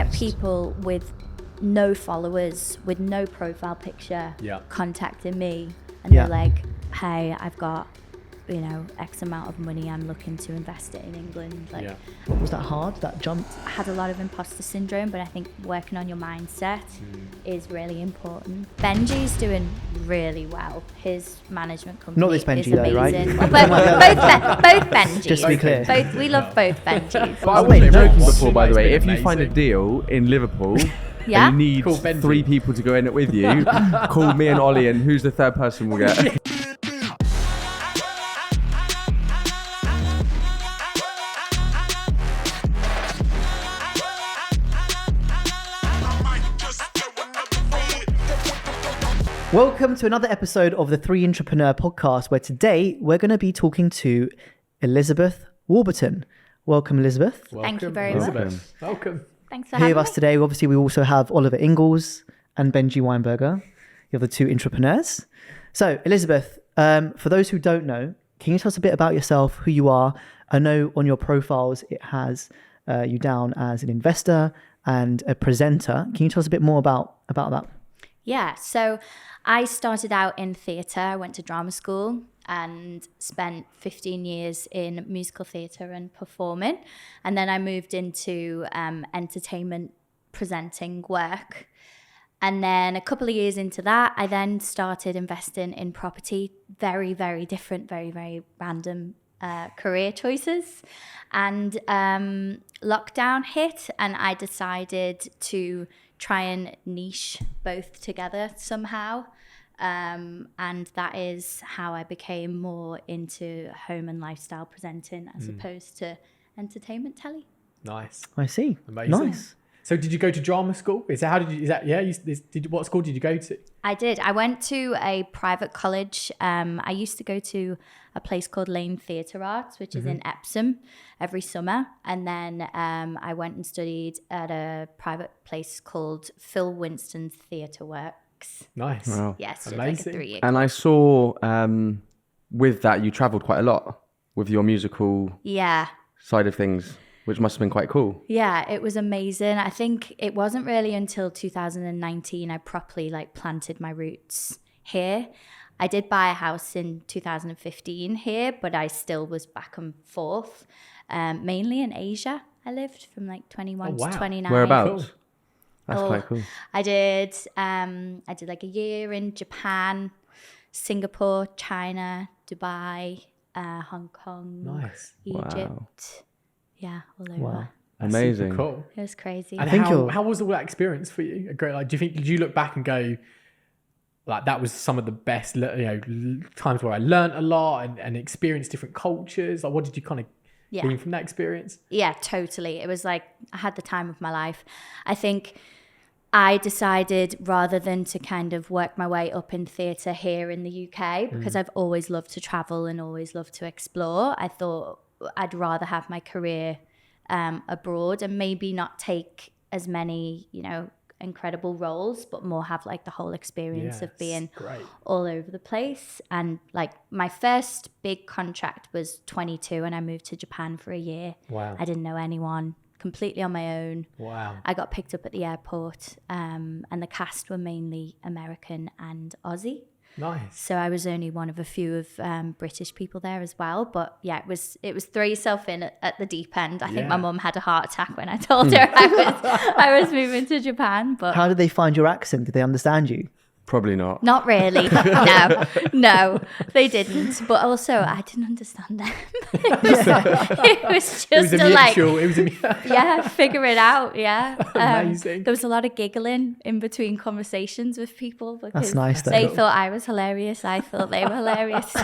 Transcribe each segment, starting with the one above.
get people with no followers, with no profile picture, contacting me, and they're like, hey, I've got, you know, X amount of money, I'm looking to invest it in England. Like, Was that hard, that jump? I had a lot of imposter syndrome, but I think working on your mindset is really important. Benji's doing really well. His management company Not this Benji is amazing. though, right? Well, both Benjis. Just to be clear. We love both Benjis. But I was joking before, by the way, if you find a deal in Liverpool and you need 3 people to go in it with you, call me and Ollie, and who's the third person we'll get? Welcome to another episode of the Three Intrapreneur podcast, where today we're going to be talking to Elizabeth Warburton. Welcome, Elizabeth. Thank you very much. Welcome. Thanks for having Here me. with us today, obviously, we also have Oliver Ingalls and Benji Weinberger. You're the 2 intrapreneurs. So, Elizabeth, for those who don't know, can you tell us a bit about yourself, who you are? I know on your profiles it has you down as an investor and a presenter. Can you tell us a bit more about that? Yeah, so I started out in theatre. I went to drama school and spent 15 years in musical theatre and performing. And then I moved into entertainment presenting work. And then a couple of years into that, I then started investing in property. Very, very different, very, very random career choices. And lockdown hit, and I decided to try and niche both together somehow. And that is how I became more into home and lifestyle presenting as opposed to entertainment telly. Nice. I see. Amazing. Nice. So did you go to drama school? What school did you go to? I did. I went to a private college. I used to go to a place called Lane Theatre Arts, which is in Epsom, every summer. And then I went and studied at a private place called Phil Winston's Theatre Works. Nice. Wow. Yes, yeah, amazing. like a 3-year. And I saw with that you travelled quite a lot with your musical side of things, which must have been quite cool. Yeah, it was amazing. I think it wasn't really until 2019 I properly planted my roots here. I did buy a house in 2015 here, but I still was back and forth, mainly in Asia. I lived from 21 to 29. Whereabouts? Cool. That's quite cool. I did a year in Japan, Singapore, China, Dubai, Hong Kong, Nice. Egypt. Wow. Yeah, all over. Wow. That's amazing. Cool. It was crazy. And how was all that experience for you? Did you look back and go, that was some of the best, times where I learned a lot and experienced different cultures? What did you kind of glean from that experience? Yeah, totally. It was I had the time of my life. I think I decided rather than to kind of work my way up in theatre here in the UK, because I've always loved to travel and always loved to explore, I thought I'd rather have my career abroad and maybe not take as many, incredible roles, but more have the whole experience of being all over the place. And my first big contract was 22 and I moved to Japan for a year. Wow. I didn't know anyone, completely on my own. Wow. I got picked up at the airport and the cast were mainly American and Aussie. Nice. So I was only one of a few of British people there as well. But yeah, it was throw yourself in at the deep end. I think my mum had a heart attack when I told her I was moving to Japan. But How did they find your accent? Did they understand you? Probably not. not really. No, they didn't. But also, I didn't understand them. It was just figure it out. Yeah. Amazing. There was a lot of giggling in between conversations with people because That's nice, though. they thought I was hilarious. I thought they were hilarious.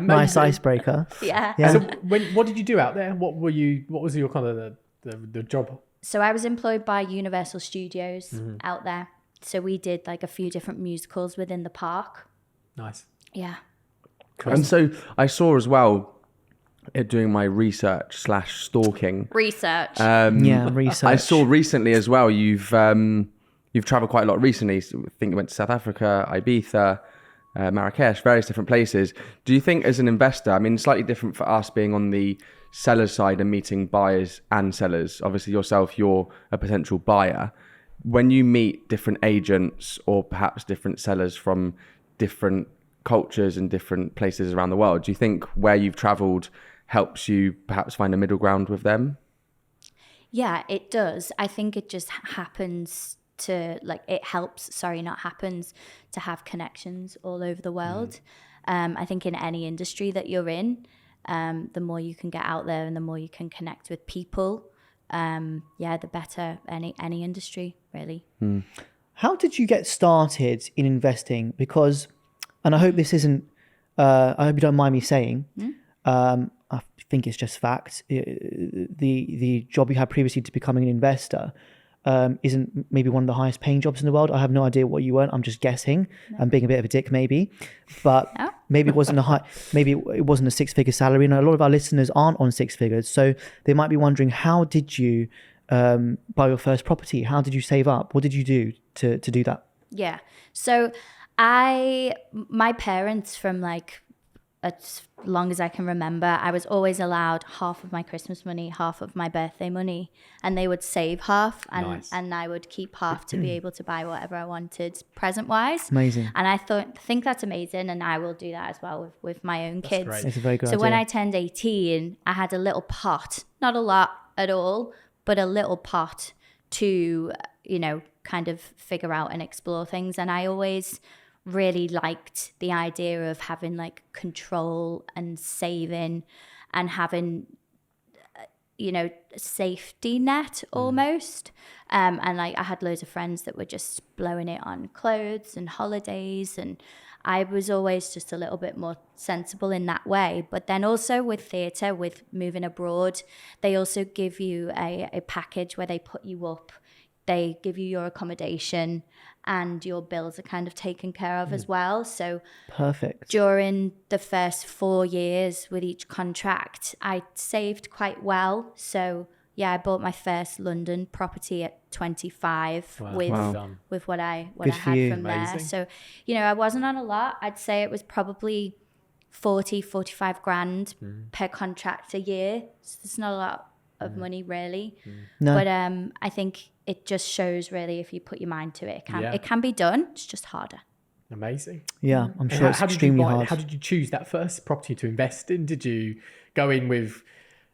Nice icebreaker. Yeah. So what did you do out there? What was your kind of the job? So I was employed by Universal Studios out there. So we did a few different musicals within the park. Nice. Yeah. Cool. And so I saw as well, doing my research/stalking. Research. Research. I saw recently as well, you've traveled quite a lot recently. So I think you went to South Africa, Ibiza, Marrakesh, various different places. Do you think as an investor, I mean, slightly different for us being on the seller's side and meeting buyers and sellers. Obviously yourself, you're a potential buyer. When you meet different agents or perhaps different sellers from different cultures and different places around the world, do you think where you've traveled helps you perhaps find a middle ground with them? Yeah, it does. I think it just happens to to have connections all over the world. I think in any industry that you're in, the more you can get out there and the more you can connect with people, the better any industry, really. How did you get started in investing? Because, and I hope this isn't, I hope you don't mind me saying, I think it's just fact. The job you had previously to becoming an investor isn't maybe one of the highest paying jobs in the world. I have no idea what you earn. I'm just guessing. I'm being a bit of a dick maybe, but maybe it wasn't maybe it wasn't a six-figure salary. And a lot of our listeners aren't on six figures. So they might be wondering, how did you buy your first property? How did you save up? What did you do to do that? Yeah. So my parents, from like as long as I can remember, I was always allowed half of my Christmas money, half of my birthday money, and they would save half, and I would keep half to be able to buy whatever I wanted present wise. Amazing. And I think that's amazing, and I will do that as well with my own kids. Great. It's a very good So idea. when I turned 18, I had a little pot, not a lot at all, but a little pot to, kind of figure out and explore things. And I always really liked the idea of having like control and saving and having a safety net almost. And like I had loads of friends that were just blowing it on clothes and holidays, and I was always just a little bit more sensible in that way. But then also with theatre, with moving abroad, they also give you a package where they put you up, they give you your accommodation, and your bills are kind of taken care of as well. So Perfect. during the first 4 years with each contract, I saved quite well. So yeah, I bought my first London property at 25 with what I Good had for you. from there. Amazing. So, I wasn't on a lot. I'd say it was probably 45 grand per contract a year. So it's not a lot of money really. No. But I think it just shows really, if you put your mind to it, it can be done. It's just harder. Amazing. Yeah, I'm And sure it's extremely hard. How did you choose that first property to invest in? Did you go in with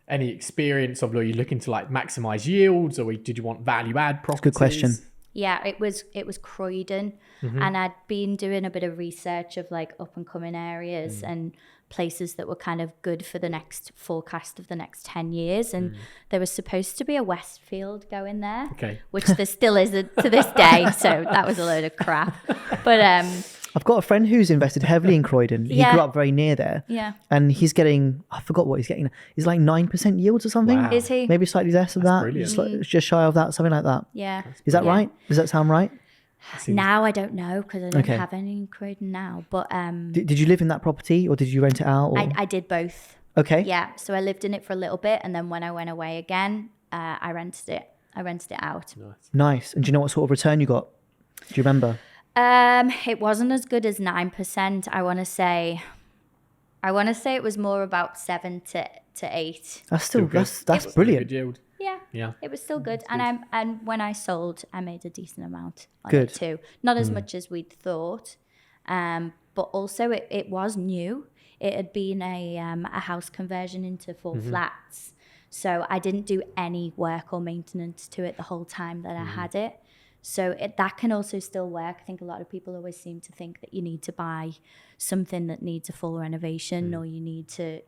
any experience of, are you looking to like maximize yields, or did you want value add properties? Good question. Yeah, it was Croydon, and I'd been doing a bit of research of like up and coming areas and places that were kind of good for the next forecast of the next 10 years. And there was supposed to be a Westfield going there, which there still isn't to this day. So that was a load of crap. But I've got a friend who's invested heavily in Croydon. He grew up very near there. Yeah. And he's getting, I forgot what he's getting. He's like 9% yields or something. Wow. Is he? Maybe slightly less than that. brilliant. Just shy of that, something like that. Yeah. Is that right? Does that sound right? Now I don't know, because I don't have any in Croydon now. But Did you live in that property, or did you rent it out? Or? I did both. Okay. Yeah. So I lived in it for a little bit, and then when I went away again, I rented it. I rented it out. Nice. And do you know what sort of return you got? Do you remember? It wasn't as good as 9%. I want to say it was more about 7 to 8. That's still good. that's brilliant. Good yield. Yeah. It was still good. And when I sold, I made a decent amount on Good. it too. Not as much as we'd thought. But also it was new. It had been a house conversion into 4 flats. So I didn't do any work or maintenance to it the whole time that I had it. So that can also still work. I think a lot of people always seem to think that you need to buy something that needs a full renovation, or you need to,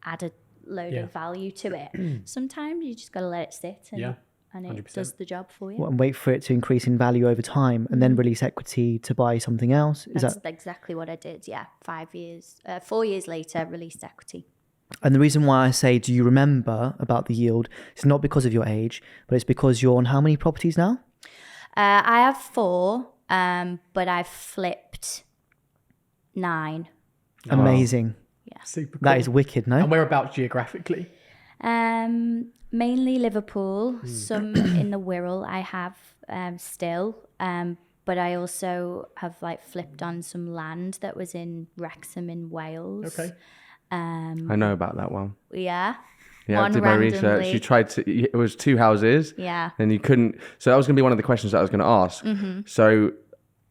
add a load of value to it. Sometimes you just got to let it sit and it 100%. does the job for you. And wait for it to increase in value over time, and then release equity to buy something else. That's exactly what I did. Yeah. 4 years later, released equity. And the reason why I say, do you remember about the yield? It's not because of your age, but it's because you're on how many properties now? I have 4, but I've flipped 9. Amazing. Super cool. That is wicked, no? And whereabouts geographically? Mainly Liverpool, some in the Wirral I have still, but I also have like flipped on some land that was in Wrexham in Wales. Okay. I know about that one. Yeah. Yeah, I one did my research. randomly. You tried to, it was 2 houses. Yeah. And you couldn't, so that was going to be one of the questions that I was going to ask. So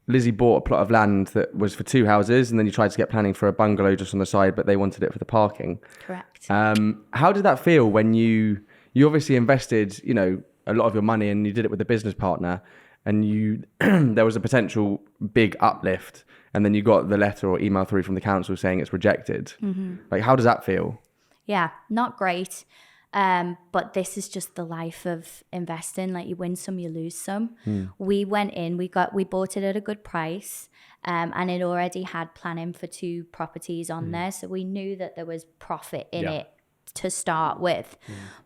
Lizzie bought a plot of land that was for 2 houses, and then you tried to get planning for a bungalow just on the side, but they wanted it for the parking. Correct. How did that feel when you obviously invested, you know, a lot of your money, and you did it with a business partner, and you there was a potential big uplift, and then you got the letter or email through from the council saying it's rejected. Like, how does that feel? Yeah, not great. But this is just the life of investing. Like, you win some, you lose some. We went in, we bought it at a good price, and it already had planning for 2 properties on there. So we knew that there was profit in it to start with.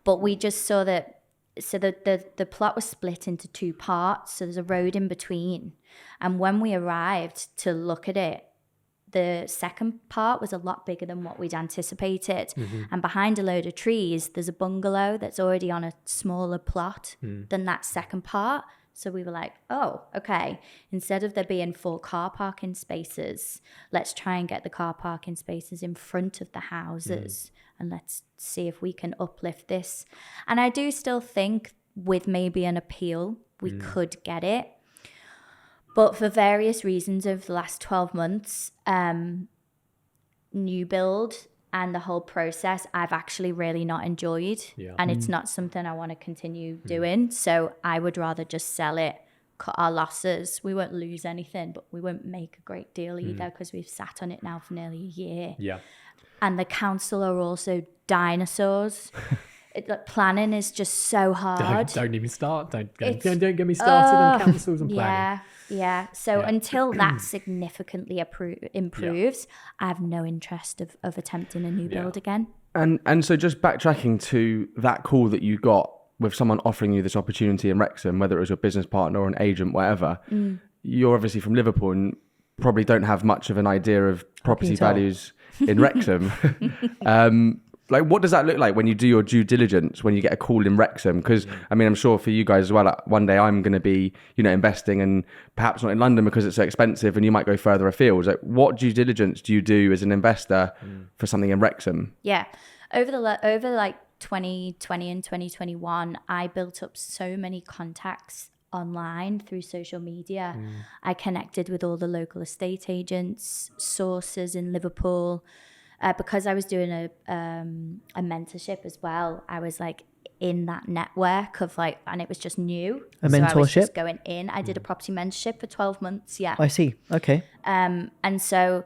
But we just saw that, so the plot was split into 2 parts. So there's a road in between. And when we arrived to look at it, the second part was a lot bigger than what we'd anticipated. And behind a load of trees, there's a bungalow that's already on a smaller plot than that second part. So we were like, oh, okay. Instead of there being 4 car parking spaces, let's try and get the car parking spaces in front of the houses. And let's see if we can uplift this. And I do still think with maybe an appeal, we could get it. But for various reasons over the last 12 months, new build and the whole process, I've actually really not enjoyed. And it's not something I want to continue doing. So I would rather just sell it, cut our losses. We won't lose anything, but we won't make a great deal either, because we've sat on it now for nearly a year. Yeah. And the council are also dinosaurs. Planning is just so hard. Don't even start. Don't get me started on councils and planning. Yeah. So until that significantly improves, I have no interest of attempting a new build again. And so just backtracking to that call that you got with someone offering you this opportunity in Wrexham, whether it was your business partner or an agent, whatever, you're obviously from Liverpool and probably don't have much of an idea of property values in Wrexham. Like, what does that look like when you do your due diligence, when you get a call in Wrexham? Because, I mean, I'm sure for you guys as well, like, one day I'm going to be, you know, investing, and perhaps not in London because it's so expensive, and you might go further afield. Like, what due diligence do you do as an investor for something in Wrexham? Yeah. Over like 2020 and 2021, I built up so many contacts online through social media. I connected with all the local estate agents, sources in Liverpool. Because I was doing a mentorship as well, I was like in that network of like, and it was just new. A so mentorship? I was just going in. I did a property mentorship for 12 months. Yeah. I see. Okay. And so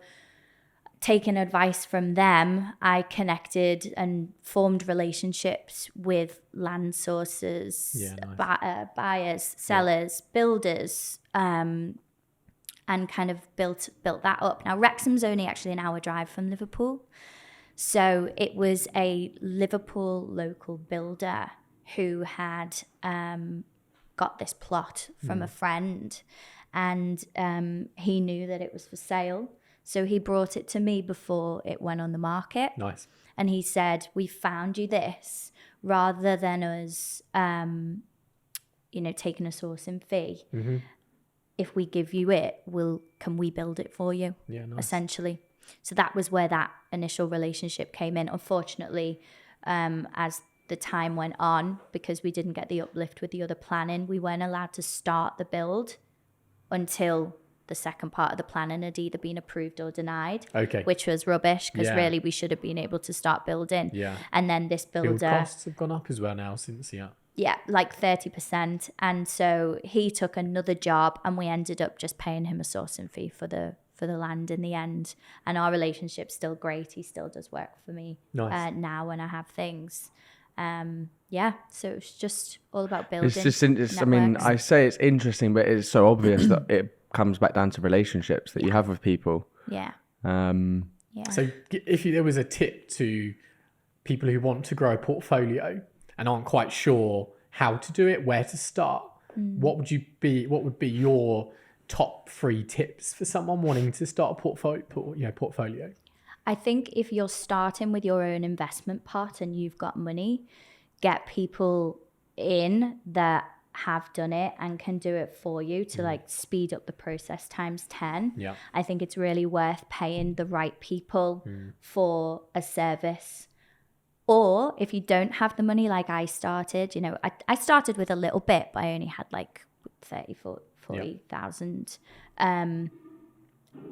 taking advice from them, I connected and formed relationships with land sources, buyers, sellers, builders, and kind of built that up. Now, Wrexham's only actually an hour drive from Liverpool. So it was a Liverpool local builder who had got this plot from a friend, and he knew that it was for sale. So he brought it to me before it went on the market. Nice. And he said, we found you this, rather than us, taking a sourcing fee. If we give you it, can we build it for you? Yeah, nice. Essentially. So that was where that initial relationship came in. Unfortunately, as the time went on, because we didn't get the uplift with the other planning, we weren't allowed to start the build until the second part of the planning had either been approved or denied. Okay. Which was rubbish, because really we should have been able to start building. Yeah. And then this builder... Build costs have gone up as well now since, Yeah, like 30%. And so he took another job, and we ended up just paying him a sourcing fee for the land in the end. And our relationship's still great. He still does work for me now when I have things. So it's just all about building. I mean, I say it's interesting, but it's so obvious that it comes back down to relationships that you have with people. Yeah. So if there was a tip to people who want to grow a portfolio and aren't quite sure how to do it, where to start, what would be your top 3 tips for someone wanting to start a portfolio? I think if you're starting with your own investment pot and you've got money, get people in that have done it and can do it for you to like speed up the process times 10. Yeah. I think it's really worth paying the right people for a service. Or if you don't have the money, like I started, you know, I started with a little bit, but I only had like 40,000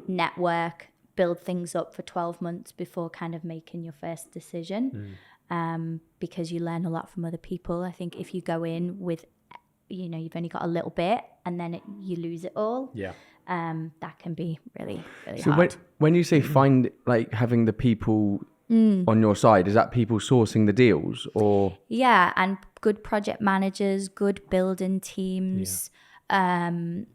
network, build things up for 12 months before kind of making your first decision. Because you learn a lot from other people. I think if you go in with, you know, you've only got a little bit and then you lose it all. Yeah. That can be really, really So hard. when you say find, like having the people on your side, is that people sourcing the deals or? Yeah, and good project managers, good building teams. Yeah,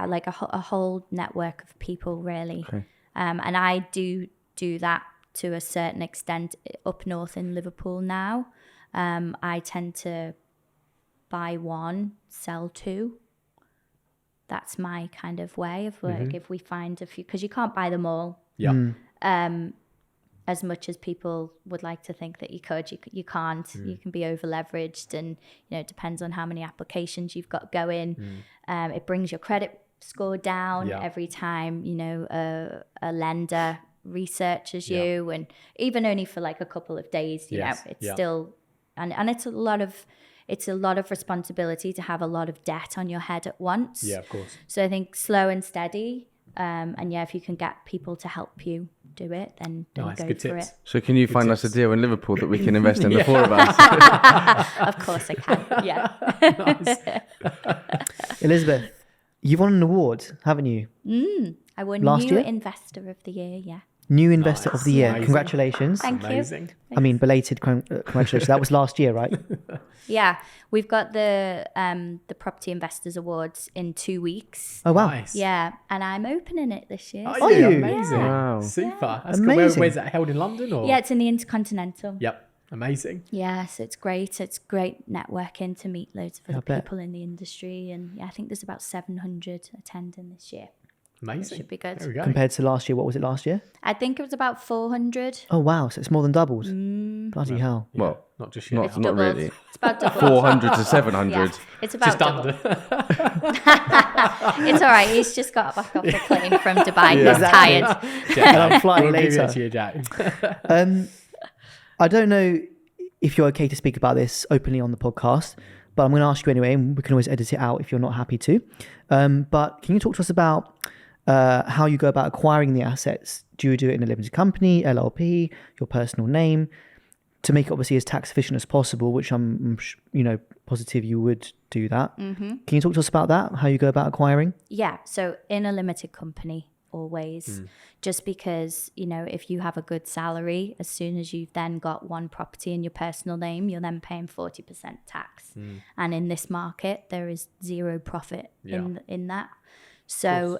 like a whole network of people, really. Okay. And I do that to a certain extent up north in Liverpool now. I tend to buy one, sell two. That's my kind of way of like, if we find a few, because you can't buy them all. Yeah. As much as people would like to think that you could, you can't. You can be over leveraged, and you know, it depends on how many applications you've got going. It brings your credit score down every time, you know, a lender researches you, and even only for like a couple of days, you know, it's still, and it's a lot of responsibility to have a lot of debt on your head at once. Yeah, of course. So I think slow and steady, and if you can get people to help you do it, then Nice, go good for tips. it. So can you find us a deal in Liverpool that we can invest in the four of us? Of course I can. Yeah. Elizabeth, you've won an award, haven't you? I won Last New year? Investor of the Year. Yeah. New Investor of the Year. Amazing. Congratulations. Thank you. Amazing. I mean, belated congratulations. That was last year, right? Yeah, we've got the Property Investors Awards in 2 weeks. Oh, wow. Nice. Yeah, and I'm opening it this year. Are you? you? Amazing. Wow. Super. That's Amazing. Cool. Where's that held in London or? Yeah, it's in the Intercontinental. Yep. Amazing. Yeah, so it's great. It's great networking to meet loads of I other bet. people in the industry, and yeah, I think there's about 700 attending this year. Amazing. It should be good. There we go. Compared to last year, what was it last year? I think it was about 400. Oh, wow. So it's more than doubled. Bloody hell. Yeah, Well, not just yet. It's not doubled. really. It's about double. 400 to 700. Yeah, it's about Just double. under. It's all right. He's just got back off the plane from Dubai. Yeah. He's tired. And I'm flying We'll give later. it to you, Jack. I don't know if you're okay to speak about this openly on the podcast, but I'm going to ask you anyway, and we can always edit it out if you're not happy to. But can you talk to us about how you go about acquiring the assets? Do you do it in a limited company, LLP, your personal name, to make it obviously as tax efficient as possible, which I'm positive you would do that. Can you talk to us about that, how you go about acquiring? Yeah, so in a limited company, always. Just because, you know, if you have a good salary, as soon as you've then got one property in your personal name, you're then paying 40% tax. And in this market, there is zero profit in that. So,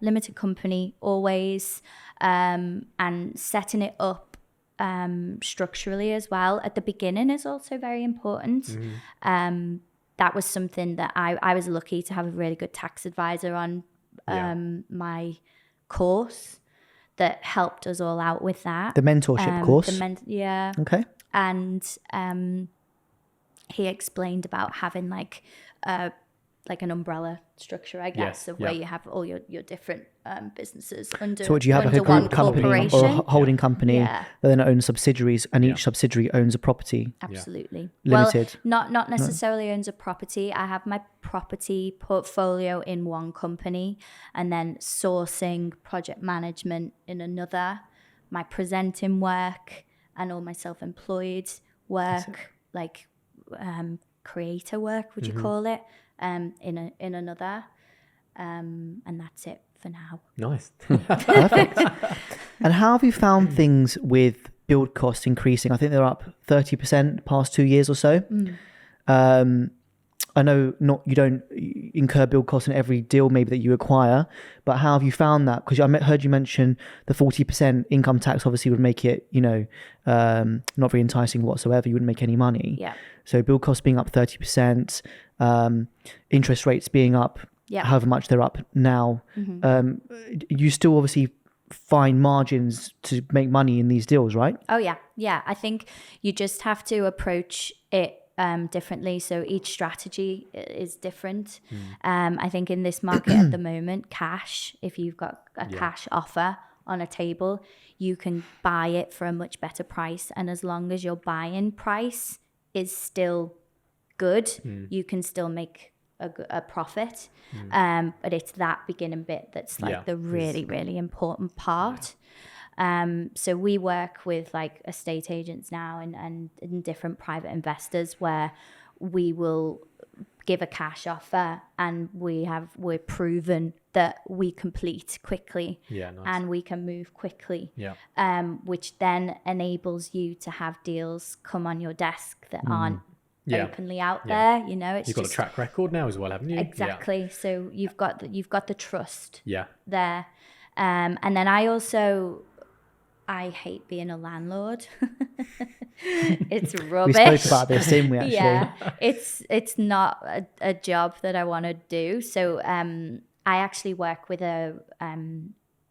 limited company, always. And setting it up structurally as well at the beginning is also very important. That was something that I was lucky to have a really good tax advisor on my course that helped us all out with that. The mentorship course? Okay. And he explained about having like an umbrella structure, I guess, of where you have all your different businesses under. So, what do you have, like a one group company or a corporation? holding company Yeah. that then owns subsidiaries, and each subsidiary owns a property? Absolutely. Limited. Well, not necessarily owns a property. I have my property portfolio in one company, and then sourcing, project management in another, my presenting work, and all my self-employed work, like creator work, would you call it, in another. And that's it for now. Nice. Perfect. And how have you found things with build costs increasing? I think they're up 30% past 2 years or so. I know you don't incur build costs in every deal maybe that you acquire, but how have you found that? Because I heard you mention the 40% income tax obviously would make it, not very enticing whatsoever. You wouldn't make any money. Yeah. So build costs being up 30%, interest rates being up however much they're up now. You still obviously find margins to make money in these deals, right? Oh, yeah. Yeah. I think you just have to approach it differently. So each strategy is different. I think in this market at the moment, cash, if you've got a cash offer on a table, you can buy it for a much better price. And as long as your buying price is still good, you can still make a profit. But it's that beginning bit that's like the really, really important part. So we work with like estate agents now and different private investors where we will give a cash offer, and we're proven that we complete quickly and we can move quickly, which then enables you to have deals come on your desk that aren't openly out there. You know, it's you've got a track record now as well, haven't you? Exactly. So you've got the trust there. And then I hate being a landlord. It's rubbish. We spoke about this, didn't we, actually? Yeah, it's not a job that I want to do. So I actually work with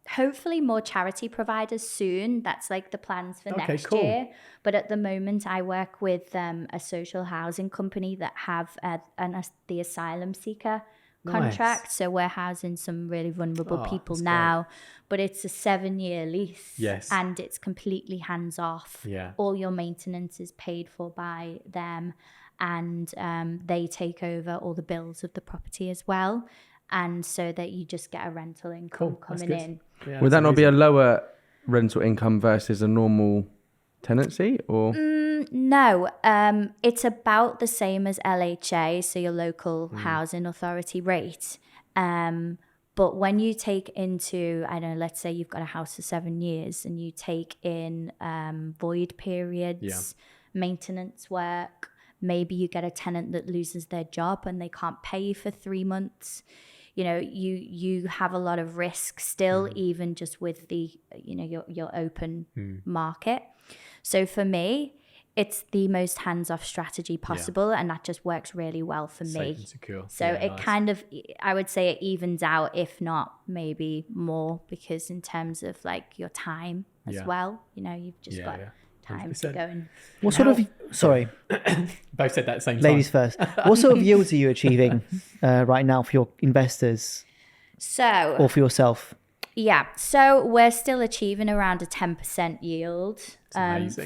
hopefully more charity providers soon. That's like the plans for next year. But at the moment, I work with a social housing company that have the asylum seeker contract. So we're housing some really vulnerable people now, but it's a 7-year lease. Yes. And it's completely hands off. Yeah. All your maintenance is paid for by them, and they take over all the bills of the property as well. And so that you just get a rental income coming in. Yeah, would that not be a lower rental income versus a normal tenancy, or? No, it's about the same as LHA, so your local housing authority rate. But when you take into, I don't know, let's say you've got a house for 7 years and you take in void periods, maintenance work, maybe you get a tenant that loses their job and they can't pay you for 3 months. You know, you have a lot of risk still, even just with the, you know, your open market. So for me, it's the most hands-off strategy possible, and that just works really well for me. Safe and secure. So it kind of, I would say it evens out, if not maybe more, because in terms of like your time as well, you know, you've just got time 100%. to go and... What sort of, sorry, both said that at the same time. ladies first. What sort of yields are you achieving right now for your investors or for yourself? Yeah, so we're still achieving around a 10% yield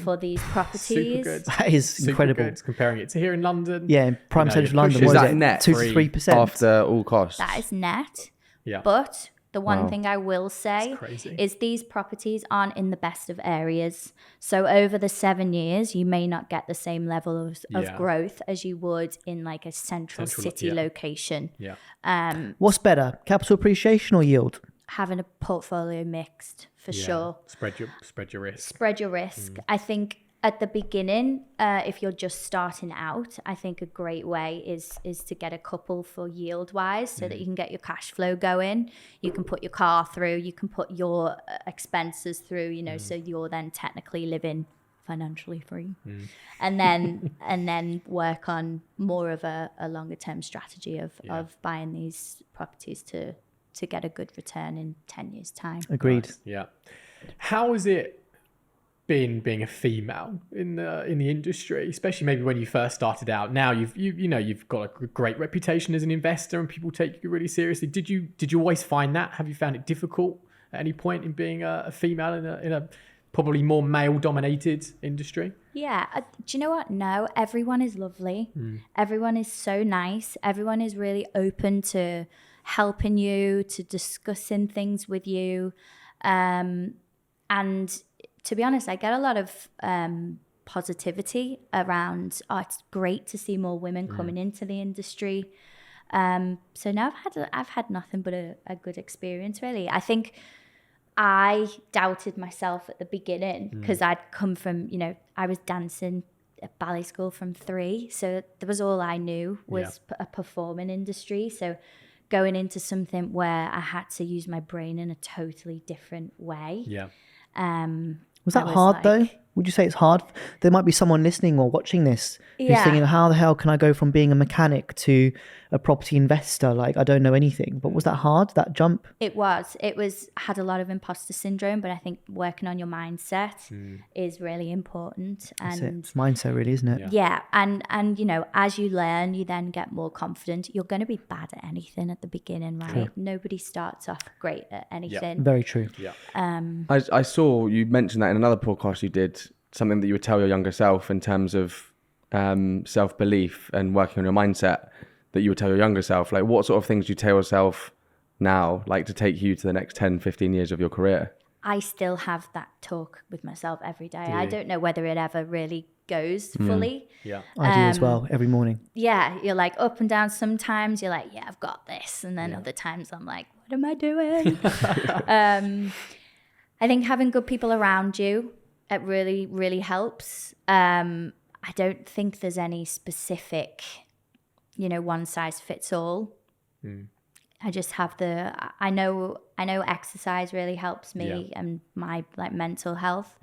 for these properties. Super good. That is Super incredible. Good. Comparing it to here in London. Yeah, in prime central London, Is what that is it? net 2 to 3% after all costs? That is net. Yeah. But the one thing I will say crazy. is these properties aren't in the best of areas. So over the 7 years, you may not get the same level of growth as you would in like a central city location. Yeah. What's better, capital appreciation or yield? Having a portfolio mixed for sure. Spread your risk. Spread your risk. I think at the beginning, if you're just starting out, I think a great way is to get a couple for yield wise, so that you can get your cash flow going. You can put your car through, you can put your expenses through, you know, so you're then technically living financially free. And then work on more of a longer term strategy of buying these properties to get a good return in 10 years time. Agreed. Nice. Yeah. How has it been being a female in the industry, especially maybe when you first started out? Now you've got a great reputation as an investor and people take you really seriously. Did you always find that? Have you found it difficult at any point in being a female in a probably more male dominated industry? Yeah. Do you know what? No, everyone is lovely. Everyone is so nice. Everyone is really open to helping you, to discussing things with you. And to be honest, I get a lot of positivity around, it's great to see more women coming into the industry. So now I've had nothing but a good experience, really. I think I doubted myself at the beginning because I'd come from, you know, I was dancing at ballet school from 3. So that was all I knew was a performing industry. So going into something where I had to use my brain in a totally different way. Was that hard though? Would you say it's hard? There might be someone listening or watching this who's Yeah. thinking, how the hell can I go from being a mechanic to a property investor? Like, I don't know anything. But was that hard, that jump? It had a lot of imposter syndrome, but I think working on your mindset is really important. That's And it. It's mindset, really, isn't it? yeah, and you know, as you learn, you then get more confident. You're going to be bad at anything at the beginning, right? True. Nobody starts off great at anything. Very true. Yeah. I saw you mention that in another podcast you did, something that you would tell your younger self in terms of self-belief and working on your mindset, that you would tell your younger self. Like, what sort of things do you tell yourself now, like to take you to the next 10, 15 years of your career? I still have that talk with myself every day. Do I you? don't know whether it ever really goes fully. Yeah. I do as well, every morning. Yeah, you're like up and down. Sometimes you're like, yeah, I've got this. And then other times I'm like, what am I doing? I think having good people around you, it really, really helps. I don't think there's any specific, you know, one size fits all. I just have I know exercise really helps me and my like mental health,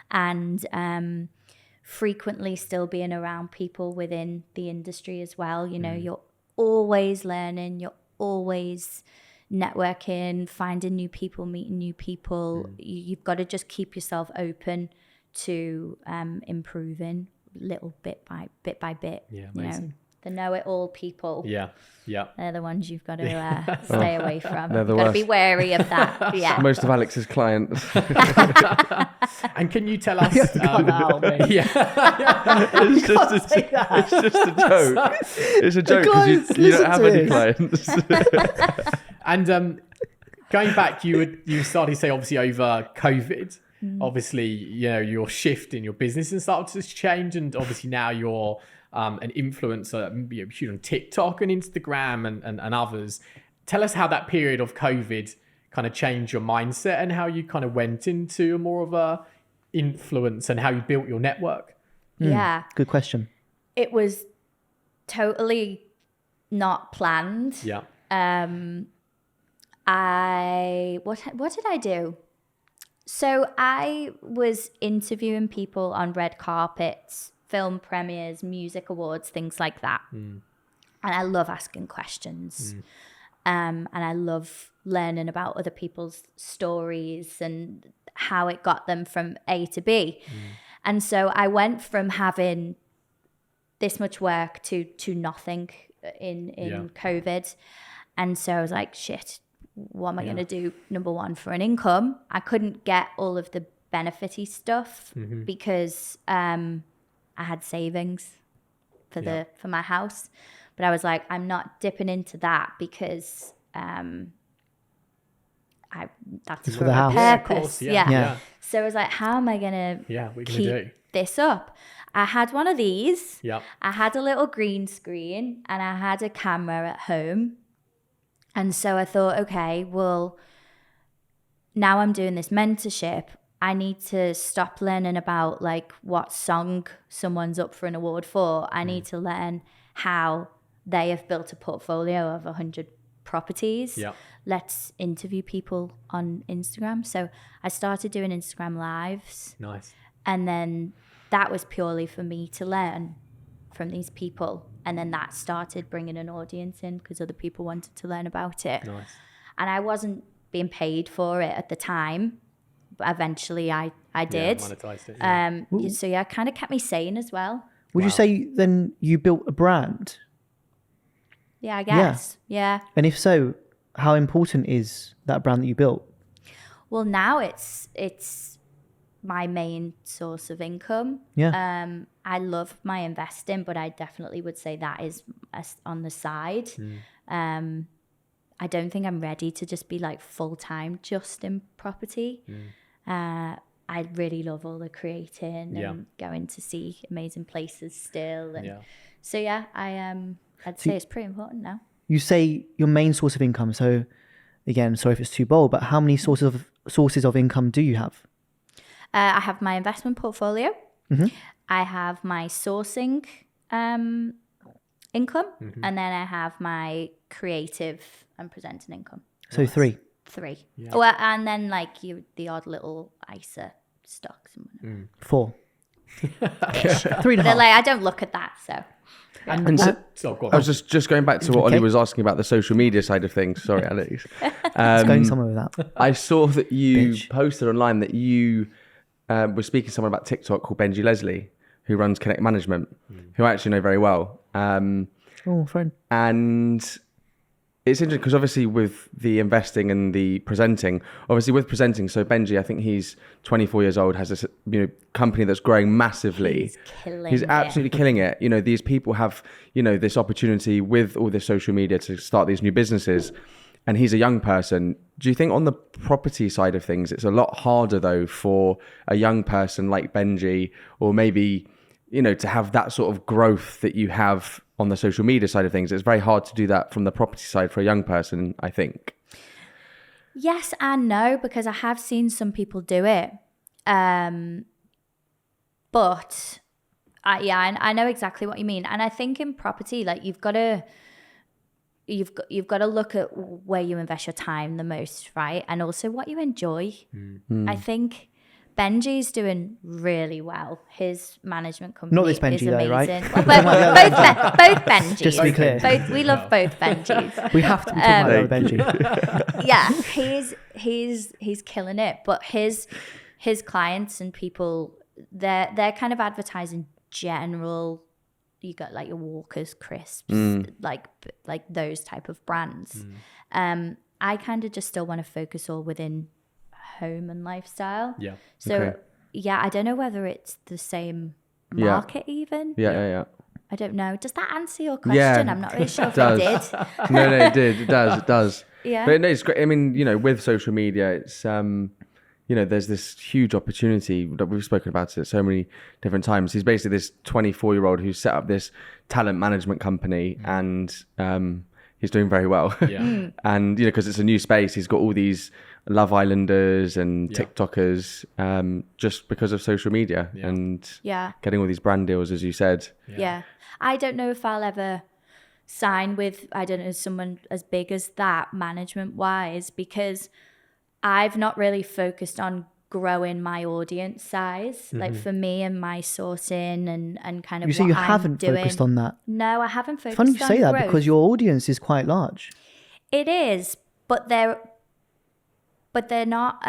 and frequently still being around people within the industry as well. You know, you're always learning, you're always networking, finding new people, meeting new people. You've got to just keep yourself open to improving little bit by bit. Yeah, you know, amazing. the know-it-all people. Yeah. Yeah. They're the ones you've got to stay away from. They're the You've got to be worst. wary of that. Yeah. Most of Alex's clients. And can you tell us? Wow, mate. Yeah. It's just a joke. It's a joke because clients you don't listen have to any this. clients. And going back, you started to say obviously over COVID, obviously, you know, your shift in your business and started to change, and obviously now you're an influencer, you're huge on TikTok and Instagram and others. Tell us how that period of COVID kind of changed your mindset and how you kind of went into more of a influence and how you built your network. Yeah. Good question. It was totally not planned. Yeah. What did I do? So I was interviewing people on red carpets, film premieres, music awards, things like that. And I love asking questions. And I love learning about other people's stories and how it got them from A to B. And so I went from having this much work to nothing in COVID. And so I was like, shit, what am I going to do? Number one, for an income. I couldn't get all of the benefity stuff because I had savings for my house. But I was like, I'm not dipping into that because that's It's for for the a house. Yeah, of purpose. course. Yeah. So I was like, how am I going to Yeah, what are you keep going to do? this up? I had one of these. Yeah. I had a little green screen and I had a camera at home. And so I thought, okay, well, now I'm doing this mentorship. I need to stop learning about like what song someone's up for an award for. I need to learn how they have built a portfolio of 100 properties. Yeah. Let's interview people on Instagram. So I started doing Instagram lives. Nice. And then that was purely for me to learn from these people. And then that started bringing an audience in because other people wanted to learn about it. Nice. And I wasn't being paid for it at the time, but eventually I did. Yeah, monetized it. Yeah. So yeah, it kind of kept me sane as well. Would you Wow. say then you built a brand? Yeah, I guess. Yeah. And if so, how important is that brand that you built? Well, now it's my main source of income. Yeah. I love my investing, but I definitely would say that is on the side. I don't think I'm ready to just be like full-time just in property. I really love all the creating and going to see amazing places still. And so yeah, I'd say it's pretty important now. You say your main source of income. So again, sorry if it's too bold, but how many sources of income do you have? I have my investment portfolio. I have my sourcing income, and then I have my creative and presenting income. So three. Three. Yeah. Well, and then like the odd little ISA stocks. And whatnot. Four. 3.5. They're like, I don't look at that. So And so- go on. I was just going back to what Okay. Ollie was asking about the social media side of things. Sorry, Alex. It's going somewhere with that. I saw that you Bitch. posted online that you were speaking to someone about TikTok called Benji Leslie, who runs Connect Management, who I actually know very well. Oh, friend. And it's interesting because obviously with the investing and the presenting, obviously with presenting, so Benji, I think he's 24 years old, has this company that's growing massively. he's killing He's it. absolutely killing it. These people have, this opportunity with all this social media to start these new businesses. And he's a young person. Do you think on the property side of things, it's a lot harder though for a young person like Benji, or maybe, to have that sort of growth that you have on the social media side of things? It's very hard to do that from the property side for a young person, I think. Yes and no, because I have seen some people do it. But I know exactly what you mean. And I think in property, like you've got to look at where you invest your time the most, right? And also what you enjoy. I think Benji's doing really well. His management company Not this Benji is though, amazing. right? Well, both Benjis. Just to be clear. We love both Benjis. We have to be talking about Benji. Yeah, he's killing it. But his clients and people, they're kind of advertising general. You got like your Walker's crisps, like those type of brands. I kind of just still want to focus all within home and lifestyle. Yeah. So Okay. yeah, I don't know whether it's the same market even. Yeah. I don't know. Does that answer your question? Yeah, I'm not really sure if does. it did. No, it did. It does. Yeah. But no, it's great. I mean, with social media, it's, there's this huge opportunity that we've spoken about it so many different times. He's basically this 24-year-old who set up this talent management company and he's doing very well. Yeah. And, because it's a new space, he's got all these Love Islanders and TikTokers just because of social media and Yeah. getting all these brand deals, as you said. Yeah. I don't know if I'll ever sign with, someone as big as that management wise, because I've not really focused on growing my audience size. Like for me and my sourcing and kind of You say what you I'm haven't doing. focused on that. No, I haven't focused Funny on you say that growth. because your audience is quite large. It is, but they're not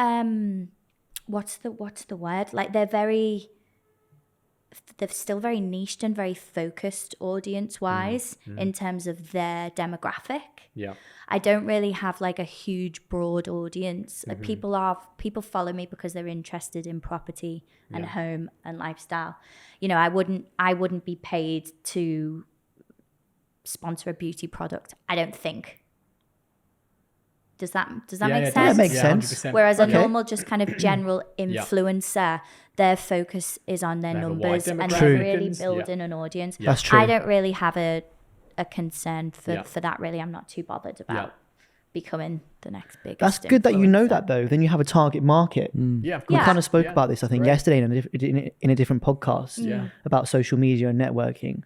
what's the word? Like they're still very niched and very focused audience wise in terms of their demographic. Yeah. I don't really have like a huge broad audience. Like people follow me because they're interested in property and home and lifestyle. I wouldn't be paid to sponsor a beauty product, I don't think. Does that make sense? That makes sense. 100%. Whereas a Okay. normal, just kind of general influencer, their focus is on their They have a wide numbers and demographic. they're really Yeah. building an audience. That's true. I don't really have a concern for that, really. I'm not too bothered about Yeah. becoming the next biggest That's good that you know influencer. that though. Then you have a target market. Yeah, of We course. kind of spoke Yeah. about this, I think, Right. yesterday in a different podcast Yeah. about social media and networking.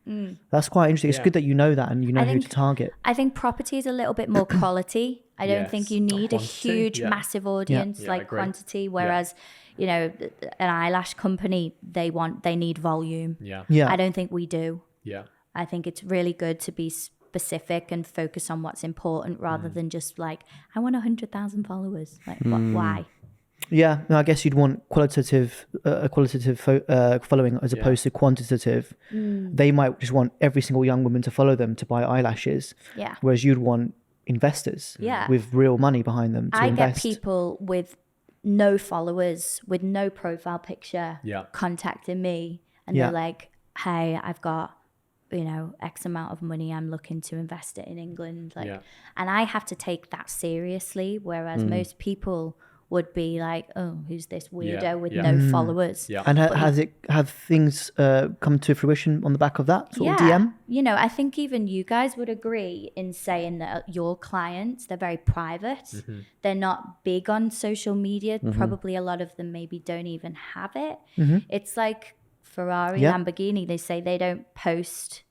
That's quite interesting. It's Yeah. good that you know that and you know I who think- to target. I think property is a little bit more quality. I don't Yes. think you need a Quantity, huge, yeah. massive audience Yeah, I like agree. quantity. Whereas, an eyelash company, they need volume. Yeah. Yeah. I don't think we do. Yeah. I think it's really good to be specific and focus on what's important rather than just like, I want 100,000 followers. Like, why? Yeah, no, I guess you'd want a qualitative following as opposed to quantitative. They might just want every single young woman to follow them to buy eyelashes, Yeah. whereas you'd want investors Yeah. with real money behind them to I invest. get people with no followers, with no profile picture, Yeah. contacting me, and Yeah. they're like, "Hey, I've got, X amount of money. I'm looking to invest it in England." Like, Yeah. and I have to take that seriously, whereas most people would be like, "Oh, who's this weirdo with Yeah. no followers?" Yeah. And have things come to fruition on the back of that sort of DM? I think even you guys would agree in saying that your clients, they're very private. Mm-hmm. They're not big on social media. Probably a lot of them maybe don't even have it. It's like Ferrari, Yeah. Lamborghini. They say they don't post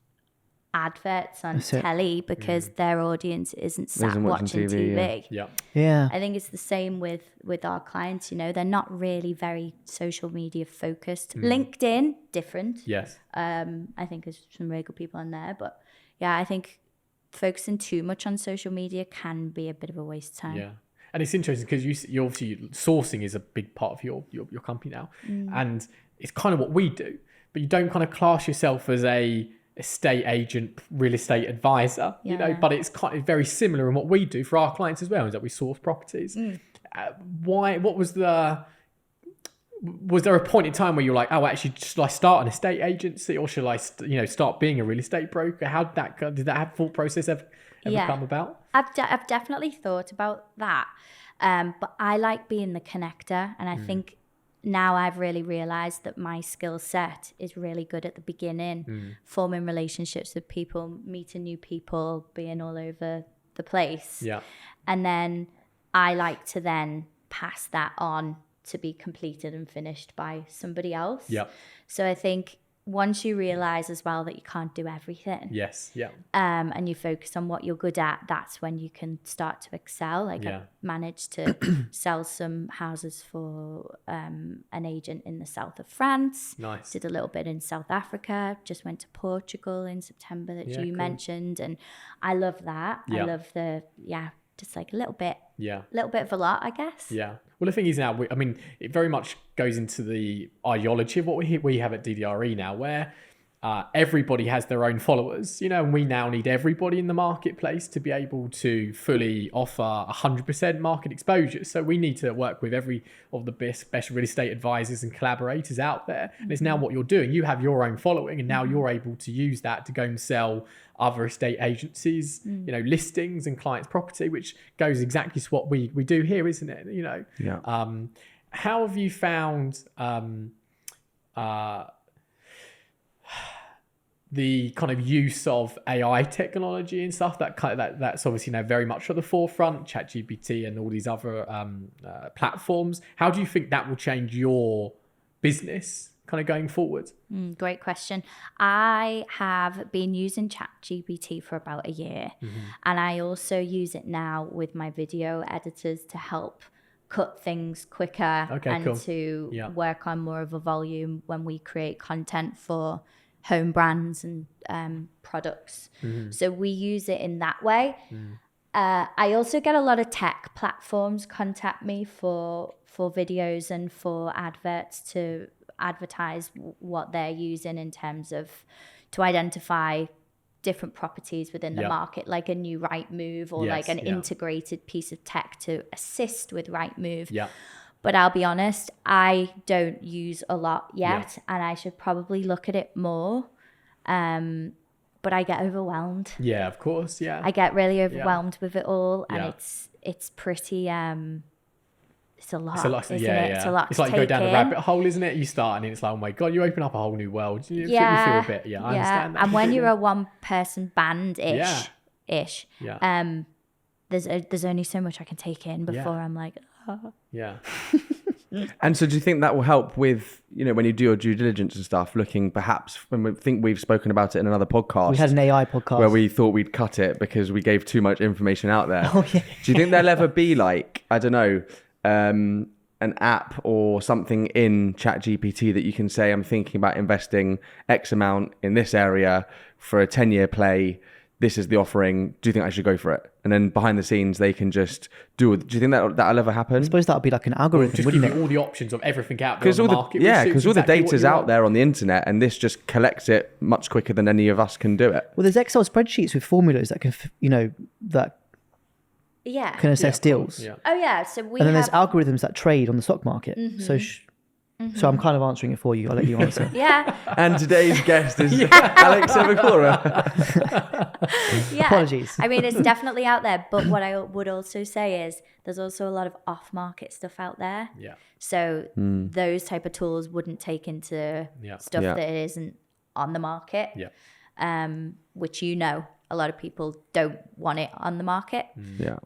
adverts on That's it. telly because their audience isn't sat Isn't watching watching TV, TV. Yeah. Yeah. I think it's the same with our clients. They're not really very social media focused. LinkedIn, different. Yes. I think there's some really good people on there, but yeah, I think focusing too much on social media can be a bit of a waste of time. Yeah. And it's interesting because you obviously sourcing is a big part of your company now, and it's kind of what we do, but you don't kind of class yourself as a estate agent, real estate advisor, but it's kind of very similar in what we do for our clients as well, is that we source properties. Was there a point in time where you're like, oh, actually, should I start an estate agency or should I, start being a real estate broker? How did that go? Did that have thought process ever come about? I've definitely thought about that, but I like being the connector, and I think now I've really realized that my skill set is really good at the beginning, forming relationships with people, meeting new people, being all over the place. Yeah. And then I like to then pass that on to be completed and finished by somebody else. Yeah. So I think once you realize as well that you can't do everything, Yes. Yeah. and you focus on what you're good at, that's when you can start to excel. Like I managed to sell some houses for an agent in the south of France. Nice. Did a little bit in South Africa. Just went to Portugal in September that you mentioned, and I love that. Yeah. I love just like a little bit Yeah. of a lot, I guess. Yeah. Well, the thing is now, it very much goes into the ideology of what we have at DDRE now, where everybody has their own followers, and we now need everybody in the marketplace to be able to fully offer 100% market exposure. So we need to work with every of the best real estate advisors and collaborators out there. And it's now what you're doing. You have your own following, and now you're able to use that to go and sell other estate agencies, listings and clients' property, which goes exactly to what we do here, isn't it? Yeah. How have you found the kind of use of AI technology and stuff that's obviously now very much at the forefront, ChatGPT and all these other platforms? How do you think that will change your business kind of going forward? Great question. I have been using ChatGPT for about a year, and I also use it now with my video editors to help cut things quicker to work on more of a volume when we create content for home brands and products. So we use it in that way. I also get a lot of tech platforms contact me for videos and for adverts to advertise what they're using in terms of to identify different properties within the market, like a new Rightmove or like an integrated piece of tech to assist with Rightmove. Yeah. But I'll be honest, I don't use a lot yet, and I should probably look at it more. But I get overwhelmed. Yeah, of course. Yeah. I get really overwhelmed with it all, and Yeah. it's pretty it's a lot. It's a lot, isn't it? It's a lot. It's to like go take down the in. rabbit hole, isn't it? You start and it's like, oh my God, you open up a whole new world. You feel a bit, I understand that. And when you're a one-person band-ish, Yeah. there's only so much I can take in before I'm like, oh. Yeah. And so do you think that will help with, when you do your due diligence and stuff, looking perhaps, when we think we've spoken about it in another podcast. We had an AI podcast. Where we thought we'd cut it because we gave too much information out there. Oh, yeah. Do you think there'll ever be like, I don't know, an app or something in ChatGPT that you can say, I'm thinking about investing X amount in this area for a 10-year play. This is the offering. Do you think I should go for it? And then behind the scenes, they can just do it. Do you think that'll ever happen? I suppose that would be like an algorithm, Just wouldn't give it? you all the options of everything out there on the market. Because all the exactly data's out there on the internet, and this just collects it much quicker than any of us can do it. Well, there's Excel spreadsheets with formulas that can, that Yeah. can assess deals. Yeah. Oh yeah. So we And then have. there's algorithms that trade on the stock market. So I'm kind of answering it for you. I'll let you answer. Yeah. And today's guest is Alex Evacora. Yeah. Apologies. I mean, it's definitely out there. But what I would also say is there's also a lot of off-market stuff out there. Yeah. So those type of tools wouldn't take into stuff Yeah. that isn't on the market. Yeah. Which a lot of people don't want it on the market. Yeah.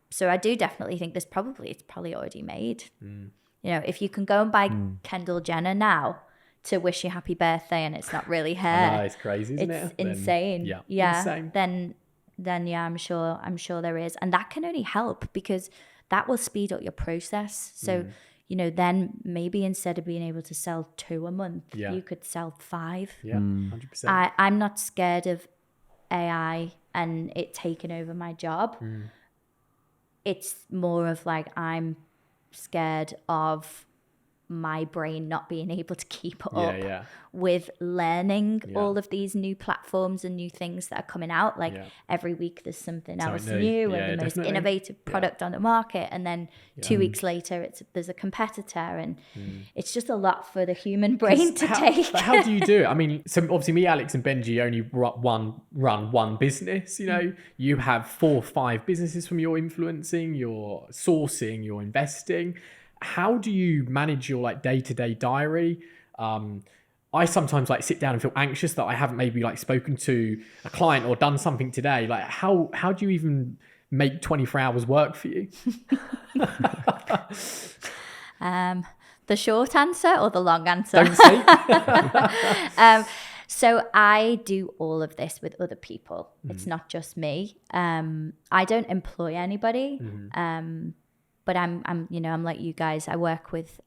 So I do definitely think it's probably already made. If you can go and buy Kendall Jenner now to wish you happy birthday and it's not really her. I know, it's crazy, isn't It's it? insane. Then, Yeah. insane. Then yeah, I'm sure there is. And that can only help because that will speed up your process. So, then maybe instead of being able to sell 2 a month, you could sell 5. Yeah, 100%. I'm not scared of AI and it taking over my job. It's more of like I'm scared of my brain not being able to keep up with learning all of these new platforms and new things that are coming out. Like every week there's something else new and the most innovative product on the market. And then 2 weeks later there's a competitor, and it's just a lot for the human brain to take. But how do you do it? I mean, so obviously me, Alex and Benji only run one business, you have 4 or 5 businesses from your influencing, your sourcing, your investing. How do you manage your like day-to-day diary? I sometimes like sit down and feel anxious that I haven't maybe like spoken to a client or done something today. Like how do you even make 24 hours work for you? The short answer or the long answer? Don't say. So I do all of this with other people. It's not just me. I don't employ anybody. But I'm like you guys. I work with